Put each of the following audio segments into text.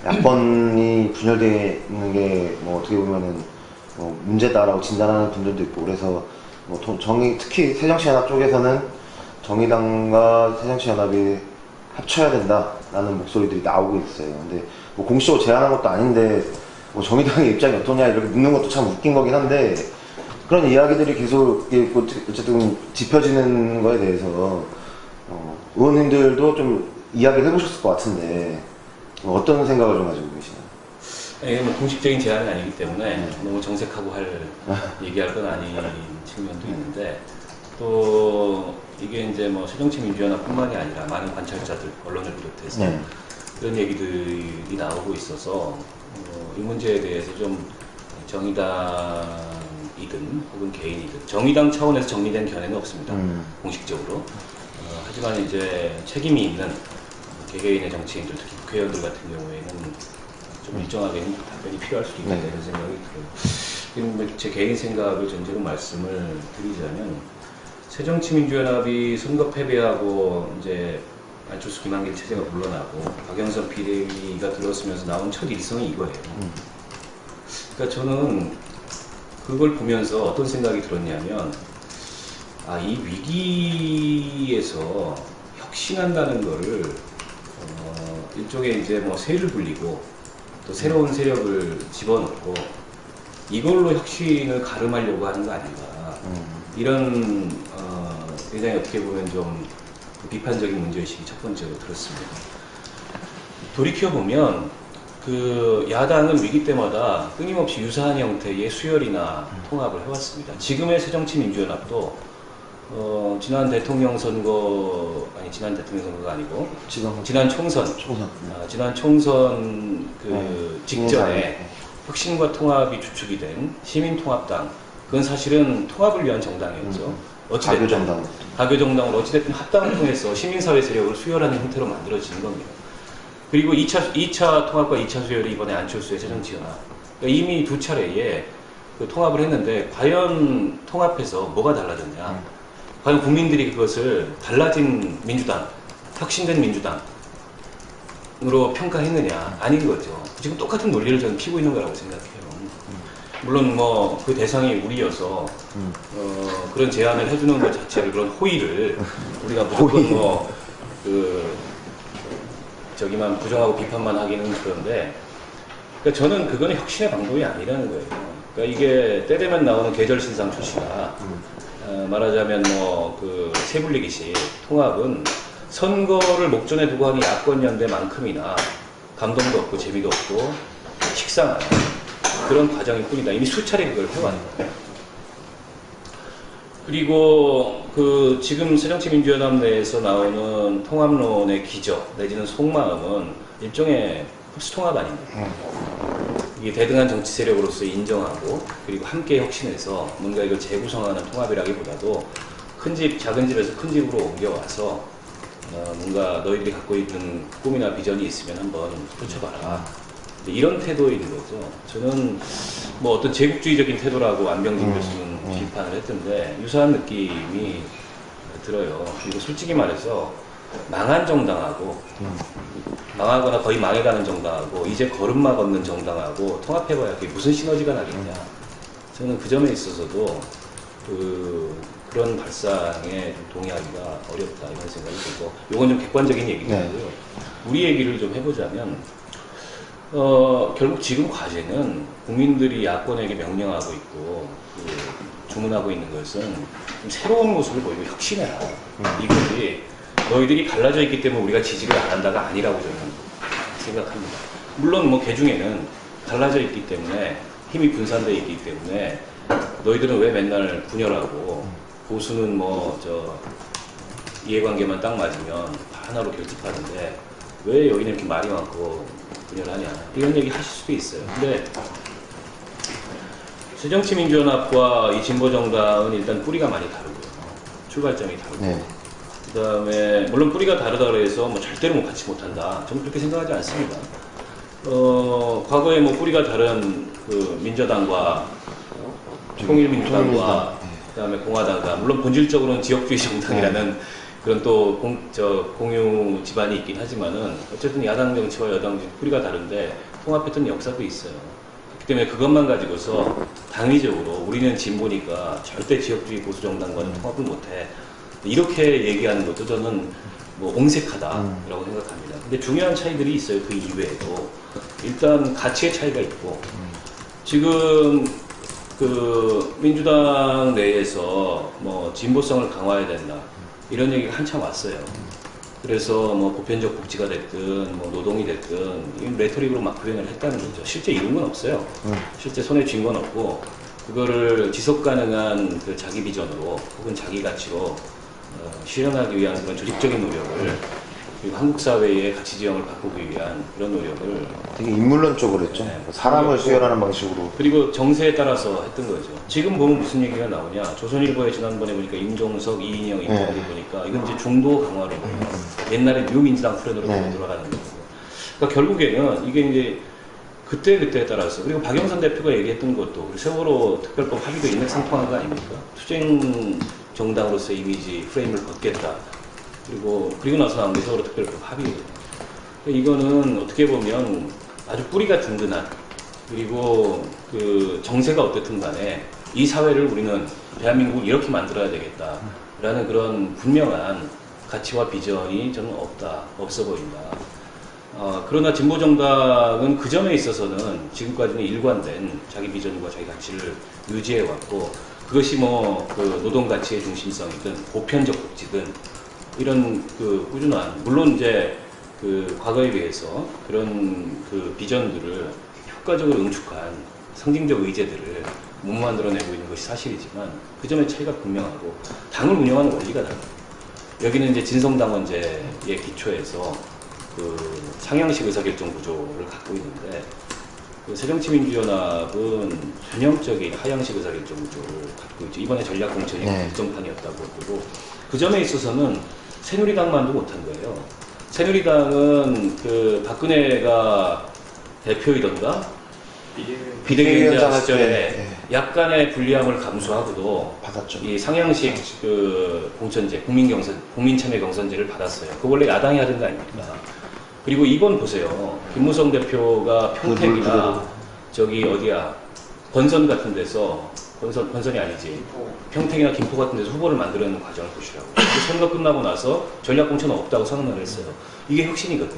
야권이 분열되는 게 뭐 어떻게 보면은 문제다라고 진단하는 분들도 있고, 그래서 뭐 특히 새정치연합 쪽에서는 정의당과 새정치연합이 합쳐야 된다라는 목소리들이 나오고 있어요. 근데 뭐 공식적으로 제안한 것도 아닌데 뭐 정의당의 입장이 어떠냐 이렇게 묻는 것도 참 웃긴 거긴 한데, 그런 이야기들이 계속 어쨌든 짚혀지는 거에 대해서 의원님들도 좀 이야기를 해보셨을 것 같은데 어떤 생각을 좀 가지고 계시나요? 이게 뭐 공식적인 제안이 아니기 때문에 너무 정색하고 얘기할 건 아닌 측면도 있는데, 또 이게 이제 뭐 새정치민주연합뿐만이 아니라 많은 관찰자들, 언론을 비롯해서 그런 얘기들이 나오고 있어서 이 문제에 대해서 좀 정의당이든 혹은 개인이든, 정의당 차원에서 정리된 견해는 없습니다. 공식적으로. 하지만 이제 책임이 있는 개개인의 정치인들, 특히 국회의원들 같은 경우에는 좀 일정하게는 답변이 필요할 수도 있겠다 이런 생각이 들어요. 제 개인 생각을 전제로 말씀을 드리자면, 새정치민주연합이 선거 패배하고 이제 안철수 김한길 체제가 물러나고 박영선 비대위가 들어서면서 나온 첫 일성이 이거예요. 그러니까 저는 그걸 보면서 어떤 생각이 들었냐면, 이 위기에서 혁신한다는 거를 일종의 이제 뭐 새를 불리고 또 새로운 세력을 집어넣고 이걸로 혁신을 가름하려고 하는 거 아닌가, 이런 굉장히 어떻게 보면 좀 비판적인 문제의식이 첫 번째로 들었습니다. 돌이켜보면 그 야당은 위기 때마다 끊임없이 유사한 형태의 수혈이나 통합을 해왔습니다. 지금의 새정치민주연합도 지난 대통령 선거가 아니고 지난 총선 그 직전에 혁신과 통합이 주축이 된 시민통합당, 그건 사실은 통합을 위한 정당이었죠. 가교정당으로 어찌됐든 합당을 통해서 시민사회 세력을 수혈하는 형태로 만들어지는 겁니다. 그리고 2차 통합과 2차 수혈이 이번에 안철수의 새정치연합, 그러니까 이미 두 차례에 그 통합을 했는데, 과연 통합해서 뭐가 달라졌냐, 과연 국민들이 그것을 달라진 민주당, 혁신된 민주당으로 평가했느냐, 아닌 거죠. 지금 똑같은 논리를 저는 피고 있는 거라고 생각해요. 물론 뭐 그 대상이 우리여서 그런 제안을 해주는 것 자체를, 그런 호의를 우리가 무조건 저기만 부정하고 비판만 하기는 그런데, 그러니까 저는 그거는 혁신의 방법이 아니라는 거예요. 그러니까 이게 때 되면 나오는 계절신상 출시나 말하자면 그 새불리기식 통합은 선거를 목전에 두고 하는 야권연대만큼이나 감동도 없고 재미도 없고 식상한 그런 과정일 뿐이다. 이미 수차례 그걸 해왔는 거예요. 그리고 그 지금 새정치민주연합 내에서 나오는 통합론의 기저 내지는 속마음은 일종의 흡수통합 아닙니까? 이게 대등한 정치 세력으로서 인정하고 그리고 함께 혁신해서 뭔가 이걸 재구성하는 통합이라기보다도 큰 집, 작은 집에서 큰 집으로 옮겨와서 뭔가 너희들이 갖고 있는 꿈이나 비전이 있으면 한번 펼쳐봐라. 이런 태도인 거죠. 저는 뭐 어떤 제국주의적인 태도라고 안병진 교수는 비판을 했던데 유사한 느낌이 들어요. 그리고 솔직히 말해서 망한 정당하고 망하거나 거의 망해가는 정당하고 이제 걸음마 걷는 정당하고 통합해봐야 그게 무슨 시너지가 나겠냐. 저는 그 점에 있어서도 그런 발상에 좀 동의하기가 어렵다 이런 생각이 들고, 이건 좀 객관적인 얘기고요. 우리 얘기를 좀 해보자면 결국 지금 과제는 국민들이 야권에게 명령하고 있고 주문하고 있는 것은 좀 새로운 모습을 보이고 혁신해라. 이것이 너희들이 갈라져 있기 때문에 우리가 지지를 안 한다가 아니라고 저는 생각합니다. 물론 뭐 개중에는 갈라져 있기 때문에 힘이 분산되어 있기 때문에 너희들은 왜 맨날 분열하고 보수는 이해관계만 딱 맞으면 다 하나로 결집하는데 왜 여기는 이렇게 말이 많고 분열하냐, 이런 얘기 하실 수도 있어요. 근데 새정치민주연합과 이 진보정당은 일단 뿌리가 많이 다르고요. 출발점이 다르고 그 다음에 물론 뿌리가 다르다고 해서 절대로 같이 못한다, 저는 그렇게 생각하지 않습니다. 과거에 뿌리가 다른 그 민저당과 통일민주당과 그 다음에 공화당과 물론 본질적으로는 지역주의 정당이라는 그런 또 공유 집안이 있긴 하지만은 어쨌든 야당 정치와 여당 정치 뿌리가 다른데 통합했던 역사도 있어요. 그렇기 때문에 그것만 가지고서 당위적으로 우리는 진보니까 절대 지역주의 보수 정당과는 통합을 못해 이렇게 얘기하는 것도 저는 뭐 옹색하다라고 생각합니다. 근데 중요한 차이들이 있어요. 그 이외에도 일단 가치의 차이가 있고 지금 그 민주당 내에서 뭐 진보성을 강화해야 된다 이런 얘기가 한참 왔어요. 그래서 뭐 보편적 복지가 됐든 뭐 노동이 됐든 이 레토릭으로 막 구현을 했다는 거죠. 실제 이룬 건 없어요. 실제 손에 쥔 건 없고 그거를 지속 가능한 그 자기 비전으로 혹은 자기 가치로 실현하기 위한 그런 조직적인 노력을 그리고 한국 사회의 가치 지형을 바꾸기 위한 그런 노력을 되게 인물론적으로 했죠. 네. 사람을 수혈하는 방식으로. 그리고 정세에 따라서 했던 거죠. 지금 보면 무슨 얘기가 나오냐. 조선일보에 지난번에 보니까 임종석, 이인영 인터뷰 보니까 이건 이제 중도 강화로 옛날에 뉴민주당 프렌으로 돌아가는 거고. 그러니까 결국에는 이게 이제 그때에 따라서 그리고 박영선 대표가 얘기했던 것도 세월호 특별법 합의도 인맥상통한 거 아닙니까? 투쟁 정당으로서의 이미지 프레임을 걷겠다. 그리고 나서 나온 게 세월호 특별법 합의거든요. 이거는 어떻게 보면 아주 뿌리가 든든한 그리고 그 정세가 어떻든 간에 이 사회를 우리는 대한민국을 이렇게 만들어야 되겠다라는 그런 분명한 가치와 비전이 저는 없어 보인다. 그러나 진보정당은 그 점에 있어서는 지금까지는 일관된 자기 비전과 자기 가치를 유지해왔고 그것이 뭐 그 노동가치의 중심성이든 보편적 복지든 이런 그 꾸준한 물론 이제 그 과거에 비해서 그런 그 비전들을 효과적으로 응축한 상징적 의제들을 못 만들어내고 있는 것이 사실이지만 그 점의 차이가 분명하고 당을 운영하는 원리가 달라요. 여기는 이제 진성당원제의 기초에서 그 상향식 의사결정 구조를 갖고 있는데 그 새정치민주연합은 전형적인 하향식 의사결정 구조를 갖고 있죠. 이번에 전략공천이 결정판이었다고 그러고 그 점에 있어서는 새누리당만도 못한 거예요. 새누리당은 그 박근혜가 대표이던가 비대위원장 시절에 약간의 불리함을 감수하고도 받았죠. 이 상향식 그 공천제, 국민참여 경선제를 받았어요. 그 원래 야당이 하던 거 아닙니까? 그리고 이번 보세요. 김무성 대표가 평택이나 저기 어디야 권선 같은 데서 권선이 아니지 평택이나 김포 같은 데서 후보를 만들어내는 과정을 보시라고. 선거 끝나고 나서 전략공천은 없다고 선언을 했어요. 이게 혁신이거든.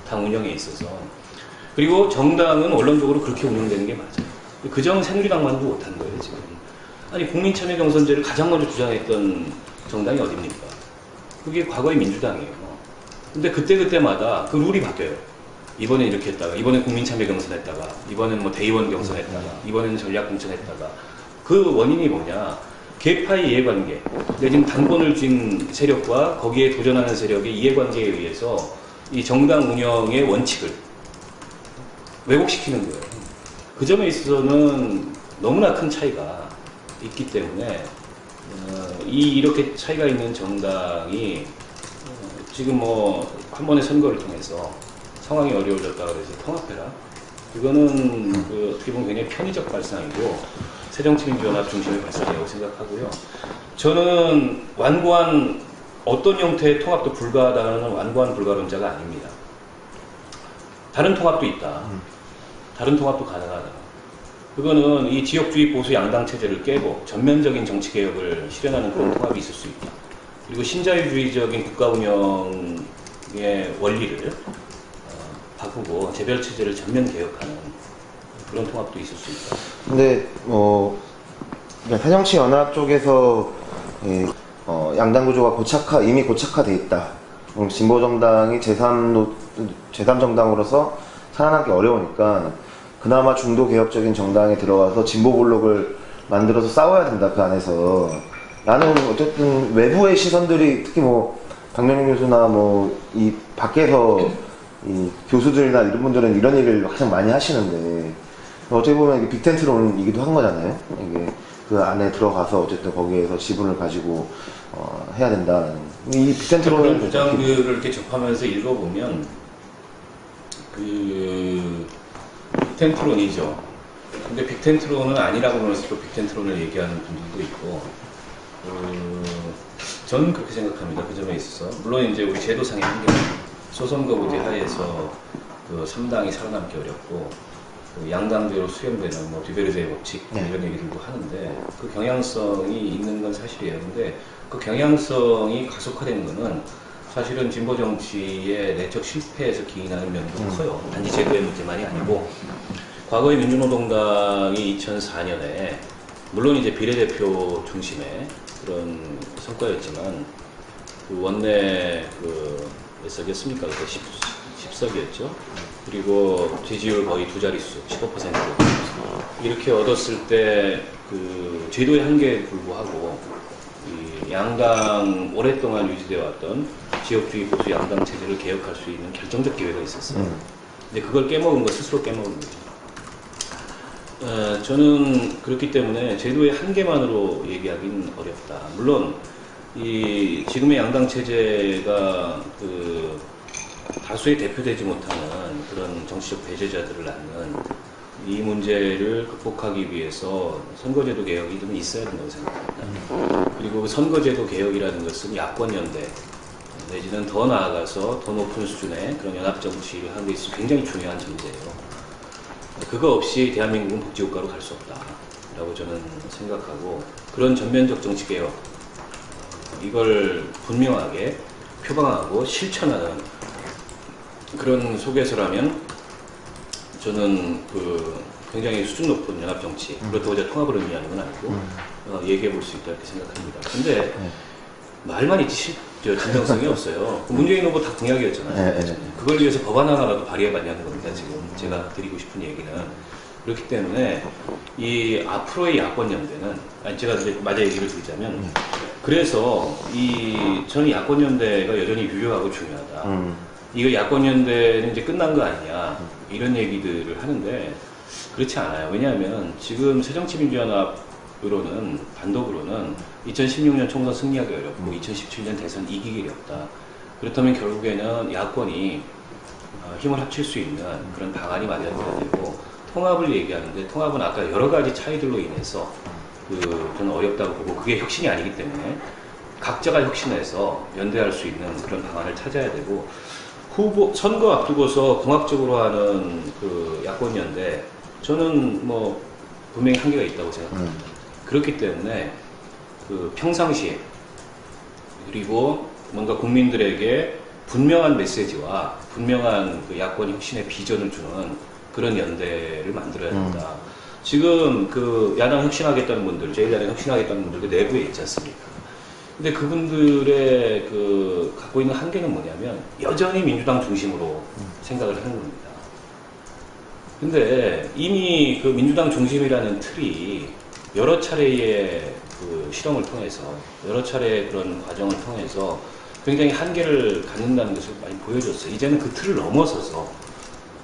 당 운영에 있어서. 그리고 정당은 원론적으로 그렇게 운영되는 게 맞아요. 그 점은 새누리당만도 못한 거예요 지금. 아니 국민참여 경선제를 가장 먼저 주장했던 정당이 어딥니까? 그게 과거의 민주당이에요. 근데 그때마다 그 룰이 바뀌어요. 이번에 이렇게 했다가, 이번에 국민참여 경선했다가, 이번엔 뭐 대의원 경선했다가, 이번에는 전략공천했다가. 그 원인이 뭐냐? 계파의 이해관계, 내지는 당권을 쥔 세력과 거기에 도전하는 세력의 이해관계에 의해서 이 정당 운영의 원칙을 왜곡시키는 거예요. 그 점에 있어서는 너무나 큰 차이가 있기 때문에 이렇게 차이가 있는 정당이 지금 뭐 한 번의 선거를 통해서 상황이 어려워졌다 그래서 통합해라. 이거는 그 어떻게 보면 굉장히 편의적 발상이고 새정치민주연합 중심의 발상이라고 생각하고요. 저는 완고한 어떤 형태의 통합도 불가하다는 완고한 불가론자가 아닙니다. 다른 통합도 있다. 다른 통합도 가능하다. 그거는 이 지역주의 보수 양당 체제를 깨고 전면적인 정치 개혁을 실현하는 그런 통합이 있을 수 있다. 그리고 신자유주의적인 국가 운영의 원리를 바꾸고 재벌 체제를 전면 개혁하는 그런 통합도 있을 수 있다. 근데 새정치연합 쪽에서 양당 구조가 이미 고착화돼 있다. 진보정당이 제3정당으로서 살아남기 어려우니까 그나마 중도 개혁적인 정당에 들어가서 진보 블록을 만들어서 싸워야 된다 그 안에서. 나는 어쨌든 외부의 시선들이 특히 뭐 박명민 교수나 뭐 이 밖에서 이 교수들이나 이런 분들은 이런 얘기를 가장 많이 하시는데 어떻게 보면 이게 빅텐트론이기도 한 거잖아요. 이게 그 안에 들어가서 어쨌든 거기에서 지분을 가지고 해야 된다는 이 빅텐트론은 그런 주장들을 이렇게 접하면서 읽어보면 그 빅텐트론이죠. 근데 빅텐트론은 아니라고 하면서도 빅텐트론을 얘기하는 분들도 있고 저는 그렇게 생각합니다. 그 점에 있어서. 물론 이제 우리 제도상의 한계는 소선거구제 하에서 그 3당이 살아남기 어렵고 그 양당제로 수렴되는 뭐 디베르제 법칙 네. 이런 얘기들도 하는데 그 경향성이 있는 건 사실이에요. 근데 그 경향성이 가속화된 거는 사실은 진보 정치의 내적 실패에서 기인하는 면도 커요. 단지 제도의 문제만이 아니고 과거에 민주노동당이 2004년에 물론 이제 비례대표 중심의 그런 성과였지만 그 원내 몇 석이었습니까? 그때 10석이었죠. 그리고 지지율 거의 두 자릿수, 15% 이렇게 얻었을 때 그 제도의 한계에 불구하고 이 양당 오랫동안 유지되어 왔던 지역주의 보수 양당 체제를 개혁할 수 있는 결정적 기회가 있었어요. 근데 그걸 깨먹은 거 스스로 깨먹은 거죠. 저는 그렇기 때문에 제도의 한계만으로 얘기하기는 어렵다. 물론 이 지금의 양당 체제가 그 다수의 대표되지 못하는 그런 정치적 배제자들을 낳는 이 문제를 극복하기 위해서 선거제도 개혁이 좀 있어야 된다고 생각합니다. 그리고 그 선거제도 개혁이라는 것은 야권연대 내지는 더 나아가서 더 높은 수준의 그런 연합정치를 하는 데 있어서 굉장히 중요한 전제예요. 그거 없이 대한민국은 복지국가로 갈 수 없다라고 저는 생각하고 그런 전면적 정치개혁 이걸 분명하게 표방하고 실천하는 그런 속에서라면 저는 그 굉장히 수준 높은 연합정치 그렇다고 제가 통합을 의미하는 건 아니고 얘기해 볼 수 있다 이렇게 생각합니다. 근데 말만 있지 진정성이 없어요. 문재인 후보 다 공약이었잖아요. 그걸 위해서 법안 하나라도 발의해봤냐는 겁니다. 지금 제가 드리고 싶은 얘기는 그렇기 때문에 이 앞으로의 야권연대는 제가 이제 맞아 얘기를 드리자면 그래서 저는 야권연대가 여전히 유효하고 중요하다. 이거 야권연대는 이제 끝난 거 아니냐 이런 얘기들을 하는데 그렇지 않아요. 왜냐하면 지금 새정치민주연합으로는 단독으로는 2016년 총선 승리하기 어렵고 2017년 대선 이기기 어렵다. 그렇다면 결국에는 야권이 힘을 합칠 수 있는 그런 방안이 마련돼야 되고 통합을 얘기하는데 통합은 아까 여러 가지 차이들로 인해서 저는 어렵다고 보고 그게 혁신이 아니기 때문에 각자가 혁신해서 연대할 수 있는 그런 방안을 찾아야 되고 선거 앞두고서 공학적으로 하는 그 야권연대 저는 뭐 분명히 한계가 있다고 생각합니다. 그렇기 때문에 그 평상시에 그리고 뭔가 국민들에게 분명한 메시지와 분명한 그 야권 혁신의 비전을 주는 그런 연대를 만들어야 된다. 지금 그 야당 혁신하겠다는 분들, 제1야당 혁신하겠다는 분들도 내부에 있지 않습니까? 근데 그분들의 갖고 있는 한계는 뭐냐면 여전히 민주당 중심으로 생각을 하는 겁니다. 근데 이미 그 민주당 중심이라는 틀이 여러 차례의 그 실험을 통해서 여러 차례의 그런 과정을 통해서 굉장히 한계를 갖는다는 것을 많이 보여줬어요. 이제는 그 틀을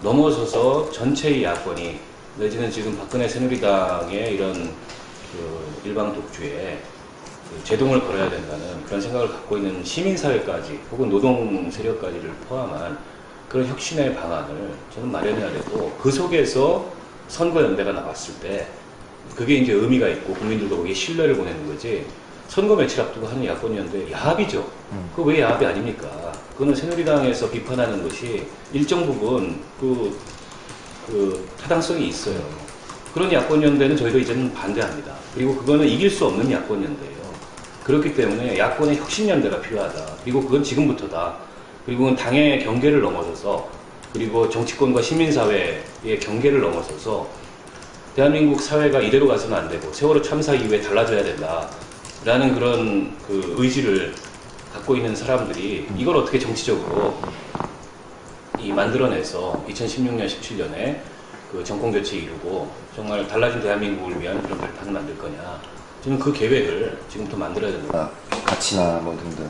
넘어서서 전체의 야권이 내지는 지금 박근혜 새누리당의 이런 그 일방 독주에 제동을 걸어야 된다는 그런 생각을 갖고 있는 시민사회까지 혹은 노동 세력까지를 포함한 그런 혁신의 방안을 저는 마련해야 되고 그 속에서 선거연대가 나왔을 때 그게 이제 의미가 있고 국민들도 거기에 신뢰를 보내는 거지 선거 며칠 앞두고 하는 야권연대 야합이죠. 그거 왜 야합이 아닙니까? 그거는 새누리당에서 비판하는 것이 일정 부분 그 타당성이 있어요. 그런 야권연대는 저희도 이제는 반대합니다. 그리고 그거는 이길 수 없는 야권연대예요. 그렇기 때문에 야권의 혁신연대가 필요하다. 그리고 그건 지금부터다. 그리고 그건 당의 경계를 넘어서서 그리고 정치권과 시민사회의 경계를 넘어서서 대한민국 사회가 이대로 가서는 안 되고 세월호 참사 이후에 달라져야 된다. 라는 그런 그 의지를 갖고 있는 사람들이 이걸 어떻게 정치적으로 만들어내서 2016년, 17년에 그 정권교체 이루고 정말 달라진 대한민국을 위한 그런 발판을 만들 거냐. 저는 그 계획을 지금부터 만들어야 된다. 가치나 뭐 등등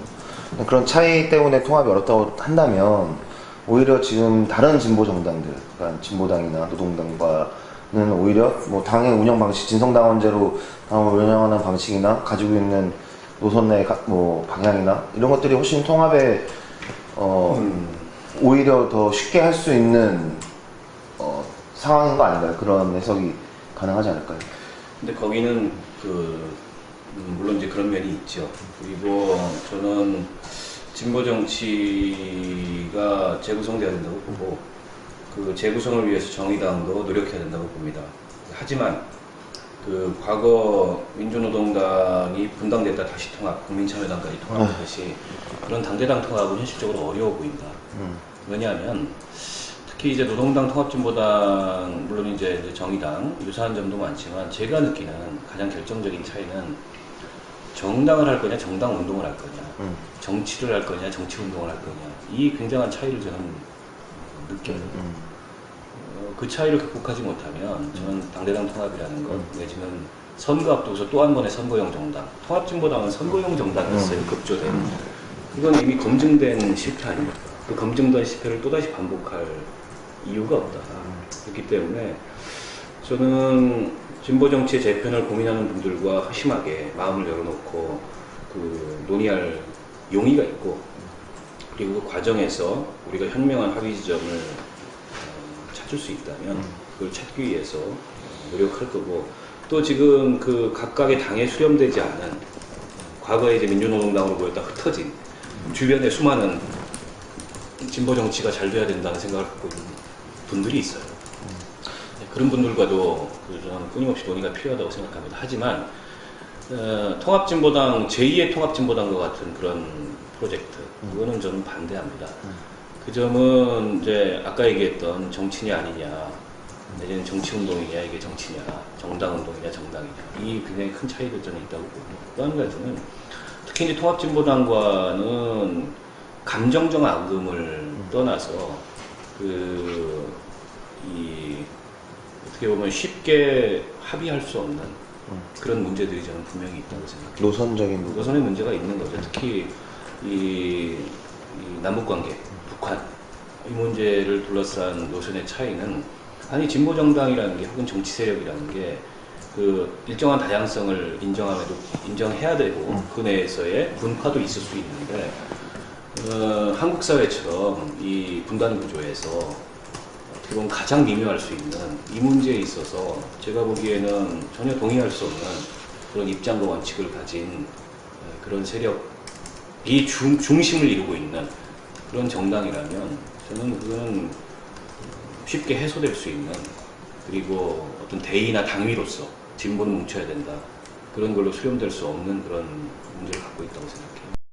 그런 차이 때문에 통합이 어렵다고 한다면 오히려 지금 다른 진보 정당들, 그러니까 진보당이나 노동당과는 오히려 뭐 당의 운영 방식, 진성당원제로 당을 운영하는 방식이나 가지고 있는 노선의 뭐 방향이나 이런 것들이 훨씬 통합에 오히려 더 쉽게 할 수 있는 상황인 거 아닌가요? 그런 해석이 가능하지 않을까요? 근데 거기는 물론 이제 그런 면이 있죠. 그리고 저는 진보 정치가 재구성돼야 된다고 보고 그 재구성을 위해서 정의당도 노력해야 된다고 봅니다. 하지만 그 과거 민주노동당이 분당됐다 다시 통합, 국민참여당까지 통합했듯이 그런 당대당 통합은 현실적으로 어려워 보인다. 왜냐하면 특히 이제 노동당, 통합진보당, 물론 이제 정의당 유사한 점도 많지만 제가 느끼는 가장 결정적인 차이는 정당을 할 거냐, 정당 운동을 할 거냐, 정치를 할 거냐, 정치 운동을 할 거냐, 이 굉장한 차이를 저는 느껴요. 그 차이를 극복하지 못하면 저는 당대당 통합이라는 것 내지는 선거 앞두고서 또 한 번의 선거용 정당, 통합진보당은 선거용 정당이었어요. 급조된. 이건 이미 검증된 실패 아닙니까? 그 검증된 실패를 또다시 반복할 이유가 없다. 그렇기 때문에 저는 진보 정치의 재편을 고민하는 분들과 심하게 마음을 열어놓고 그 논의할 용의가 있고, 그리고 그 과정에서 우리가 현명한 합의 지점을 찾을 수 있다면 그걸 찾기 위해서 노력할 거고, 또 지금 그 각각의 당에 수렴되지 않은 과거에 이제 민주노동당으로 모였다 흩어진 주변에 수많은 진보 정치가 잘 돼야 된다는 생각을 갖고 있는 분들이 있어요. 그런 분들과도 저는 끊임없이 논의가 필요하다고 생각합니다. 하지만 통합진보당, 제2의 통합진보당과 같은 그런 프로젝트, 그거는 저는 반대합니다. 그 점은 이제 아까 얘기했던 정치냐 아니냐, 내지는 정치운동이냐 이게 정치냐, 정당운동이냐 정당이냐, 이 굉장히 큰 차이가 저는 있다고 보고, 또 한 가지는 특히 이제 통합진보당과는 감정적 앙금을 떠나서 어떻게 보면 쉽게 합의할 수 없는 그런 문제들이 저는 분명히 있다고 생각해요. 노선적인 부분. 노선의 문제가 있는 거죠. 특히 이 남북관계, 북한 이 문제를 둘러싼 노선의 차이는, 아니 진보 정당이라는 게 혹은 정치 세력이라는 게 그 일정한 다양성을 인정해야 되고 그 내에서의 분파도 있을 수 있는데 한국 사회처럼 이 분단 구조에서 어떻게 보면 가장 미묘할 수 있는 이 문제에 있어서 제가 보기에는 전혀 동의할 수 없는 그런 입장과 원칙을 가진 그런 세력이 중심을 이루고 있는 그런 정당이라면 저는 그거는 쉽게 해소될 수 있는, 그리고 어떤 대의나 당위로서 진보는 뭉쳐야 된다, 그런 걸로 수렴될 수 없는 그런 문제를 갖고 있다고 생각해요.